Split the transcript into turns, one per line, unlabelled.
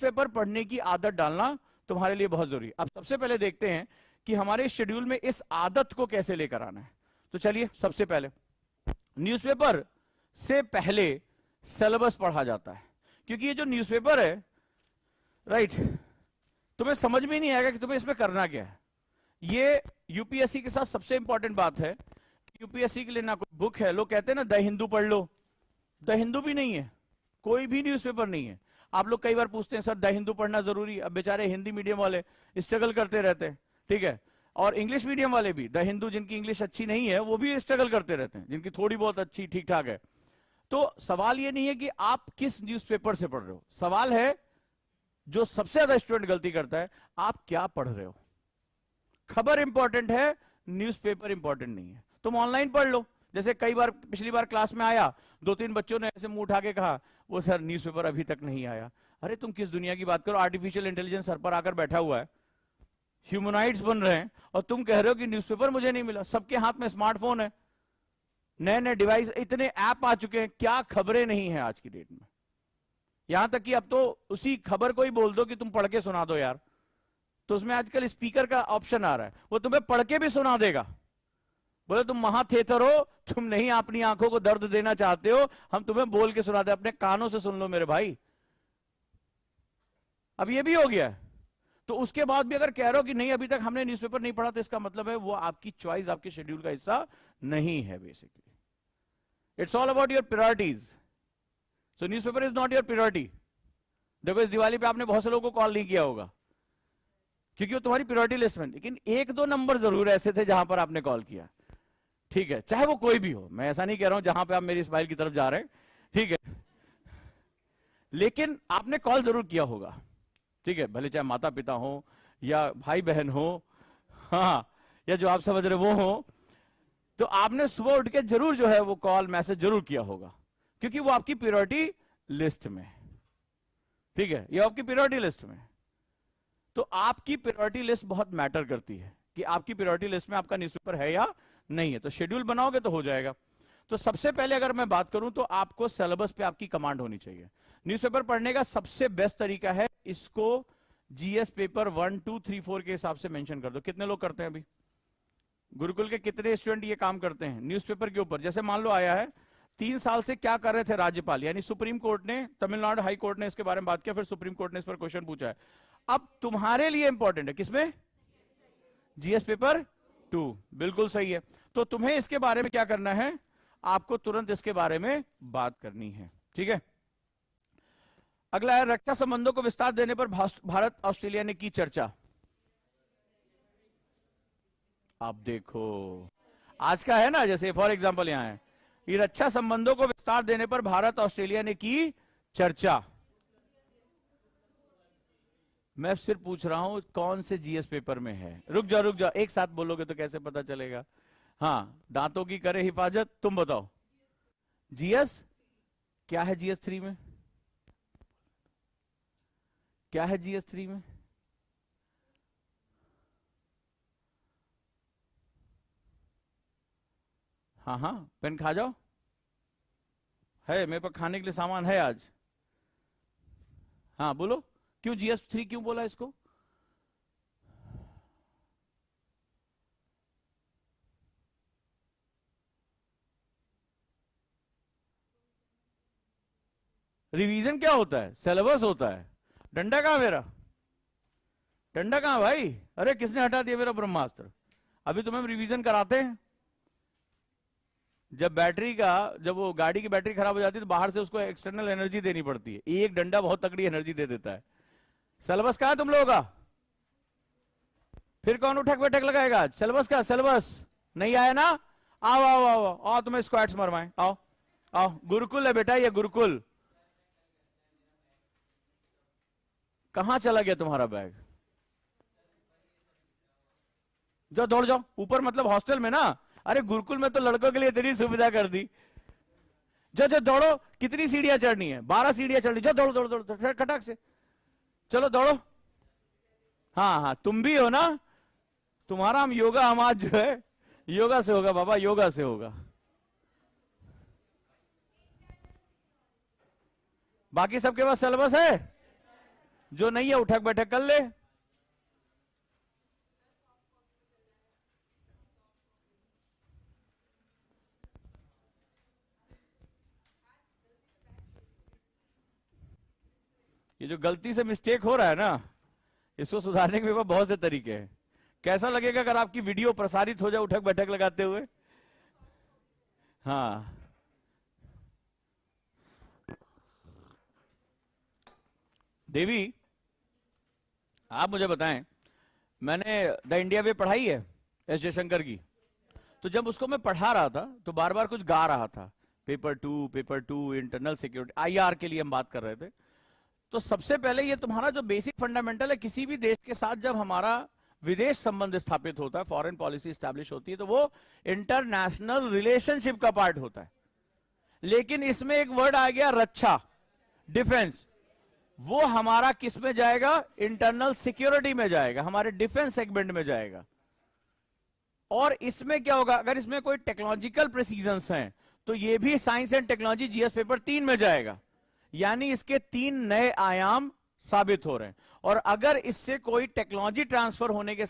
Newspaper पढ़ने की आदत डालना तुम्हारे लिए बहुत जरूरी है। अब सबसे पहले देखते हैं कि हमारे शेड्यूल में इस आदत को कैसे लेकर आना है। तो चलिए, सबसे पहले न्यूज़पेपर से पहले सिलेबस पढ़ा जाता है, क्योंकि ये जो न्यूज़पेपर है, राइट, तुम्हें समझ में नहीं आएगा कि तुम्हें इसमें करना क्या है। ये यूपीएससी के साथ सबसे इंपॉर्टेंट बात है कि यूपीएससी के लिए ना कोई बुक है, लोग कहते हैं ना द हिंदू पढ़ लो, द हिंदू भी नहीं है, कोई भी न्यूज़पेपर नहीं है। आप लोग कई बार पूछते हैं सर द हिंदू पढ़ना जरूरी है। अब बेचारे हिंदी मीडियम वाले स्ट्रगल करते रहते हैं, ठीक है, और इंग्लिश मीडियम वाले भी, द हिंदू जिनकी इंग्लिश अच्छी नहीं है वो भी स्ट्रगल करते रहते हैं, जिनकी थोड़ी बहुत अच्छी ठीक ठाक है। तो सवाल ये नहीं है कि आप किस न्यूज़पेपर से पढ़ रहे हो, सवाल है जो सबसे ज्यादा स्टूडेंट गलती करता है, आप क्या पढ़ रहे हो। खबर इंपॉर्टेंट है, न्यूज़पेपर इंपॉर्टेंट नहीं है। तुम ऑनलाइन पढ़ लो, जैसे कई बार पिछली बार क्लास में आया, 2-3 बच्चों ने ऐसे मुंह उठा के कहा वो सर न्यूज़पेपर अभी तक नहीं आया। अरे तुम किस दुनिया की बात करो, आर्टिफिशियल इंटेलिजेंस सर पर आकर बैठा हुआ है, ह्यूमनॉइड्स बन रहे हैं, और तुम कह रहे हो कि न्यूज़पेपर मुझे नहीं मिला। सबके हाथ में स्मार्टफोन है, नए नए डिवाइस, इतने ऐप आ चुके हैं, क्या खबरें नहीं है आज की डेट में। यहां तक कि अब तो उसी खबर को ही बोल दो कि तुम पढ़ के सुना दो यार, तो उसमें आजकल स्पीकर का ऑप्शन आ रहा है, वो तुम्हें पढ़ के भी सुना देगा। बोले तुम महाथेटर हो, तुम नहीं अपनी आंखों को दर्द देना चाहते हो, हम तुम्हें बोल के सुना दे, अपने कानों से सुन लो मेरे भाई। अब ये भी हो गया है। तो उसके बाद भी अगर कह रहे हो कि नहीं अभी तक हमने न्यूज़पेपर नहीं पढ़ा, तो इसका मतलब है वो आपकी चॉइस, आपके शेड्यूल का हिस्सा नहीं है। Basically it's all about your priorities. So newspaper is not your priority. देखो इस दिवाली पे आपने बहुत से लोगों को कॉल नहीं किया होगा क्योंकि वो तुम्हारी प्रायोरिटी लिस्ट में, लेकिन 1-2 नंबर जरूर ऐसे थे जहां पर आपने कॉल किया, ठीक है, चाहे वो कोई भी हो। मैं ऐसा नहीं कह रहा हूं जहां पे आप मेरी स्माइल की तरफ जा रहे हैं, ठीक है, लेकिन आपने कॉल जरूर किया होगा, ठीक है, भले चाहे माता पिता हो या भाई बहन हो, हाँ, या जो आप समझ रहे वो हो, तो आपने सुबह उठ के जरूर जो है वो कॉल मैसेज जरूर किया होगा, क्योंकि वो आपकी प्रायोरिटी लिस्ट में, ठीक है, ये आपकी प्रायोरिटी लिस्ट में। तो आपकी प्रायोरिटी लिस्ट बहुत मैटर करती है कि आपकी प्रायोरिटी लिस्ट में आपका न्यूज़पेपर है या नहीं है। तो शेड्यूल बनाओगे तो हो जाएगा। तो सबसे पहले अगर मैं बात करूं तो आपको सिलेबस पे आपकी कमांड होनी चाहिए। न्यूज़पेपर पढ़ने का सबसे बेस्ट तरीका है, इसको जीएस पेपर 1, 2, 3, 4 के हिसाब से मेंशन कर दो। कितने लोग करते हैं अभी? गुरुकुल के कितने स्टूडेंट ये काम करते हैं न्यूज़पेपर के ऊपर? जैसे मान लो आया है 3 साल से क्या कर रहे थे राज्यपाल, यानी सुप्रीम कोर्ट ने, तमिलनाडु हाई कोर्ट ने इसके बारे में बात किया, फिर सुप्रीम कोर्ट ने इस पर क्वेश्चन पूछा है। अब तुम्हारे लिए इंपॉर्टेंट है किसमें? जीएस पेपर 2, बिल्कुल सही है। तो तुम्हें इसके बारे में क्या करना है, आपको तुरंत इसके बारे में बात करनी है, ठीक है। अगला है रक्षा संबंधों को विस्तार देने पर भारत ऑस्ट्रेलिया ने की चर्चा। आप देखो आज का है ना, जैसे फॉर एग्जांपल यहां है, ये रक्षा संबंधों को विस्तार देने पर भारत ऑस्ट्रेलिया ने की चर्चा। मैं सिर्फ पूछ रहा हूं कौन से जीएस पेपर में है। रुक जाओ, एक साथ बोलोगे तो कैसे पता चलेगा। हाँ, दांतों की करे हिफाजत, तुम बताओ जीएस क्या है? जीएस 3 में क्या है? जीएस 3 में हाँ, पेन खा जाओ, है मेरे पास खाने के लिए सामान है आज। हाँ बोलो, क्यों जीएस 3 क्यों बोला इसको? रिवीजन क्या होता है? सिलेबस होता है। डंडा कहां मेरा? डंडा कहां भाई? अरे किसने हटा दिया मेरा ब्रह्मास्त्र? अभी तुम्हें रिवीजन कराते हैं। जब वो गाड़ी की बैटरी खराब हो जाती है तो बाहर से उसको एक्सटर्नल एनर्जी देनी पड़ती है। एक डंडा बहुत तगड़ी एनर्जी दे देता है। सिलेबस कहां है तुम लोगों का? फिर कौन उठक बैठक लगाएगा? सिलेबस का सिलेबस नहीं आया ना? आओ आओ आओ आओ, तुम्हें स्क्वाट्स मरवाएं, आओ आओ। गुरुकुल है बेटा, ये गुरुकुल। कहां चला गया तुम्हारा बैग? जाओ दौड़ जाओ ऊपर, मतलब हॉस्टल में ना। अरे गुरुकुल में तो लड़कों के लिए इतनी सुविधा कर दी। जो दौड़ो, कितनी सीढ़ियां चढ़नी है? 12 सीढ़ियां चढ़नी। जो दौड़ो दौड़ो दौड़ो खटाक से, चलो दौड़ो। हाँ, तुम भी हो ना। तुम्हारा हम योगा, हम आज जो है योगा से होगा बाबा, योगा से होगा। बाकी सबके पास सिलेबस है? जो नहीं है उठक बैठक कर ले। ये जो गलती से मिस्टेक हो रहा है ना, इसको सुधारने के मेरे पास बहुत से तरीके हैं। कैसा लगेगा अगर आपकी वीडियो प्रसारित हो जाए उठक बैठक लगाते हुए? हाँ, देवी आप मुझे बताएं, मैंने द इंडिया वे पढ़ाई है एस जयशंकर की, तो जब उसको मैं पढ़ा रहा था तो बार बार कुछ गा रहा था, paper two internal security IR के लिए हम बात कर रहे थे। तो सबसे पहले ये तुम्हारा जो बेसिक फंडामेंटल है, किसी भी देश के साथ जब हमारा विदेश संबंध स्थापित होता है, फॉरेन पॉलिसी स्टैब्लिश होती है, तो वो इंटरनेशनल रिलेशनशिप का पार्ट होता है। लेकिन इसमें एक वर्ड आ गया रक्षा, डिफेंस, वो हमारा किस में जाएगा? इंटरनल सिक्योरिटी में जाएगा, हमारे डिफेंस सेगमेंट में जाएगा। और इसमें क्या होगा, अगर इसमें कोई टेक्नोलॉजिकल प्रिसीजंस हैं तो ये भी science and technology GS paper 3 में जाएगा। यानी इसके 3 नए आयाम साबित हो रहे हैं। और अगर इससे कोई टेक्नोलॉजी ट्रांसफर होने के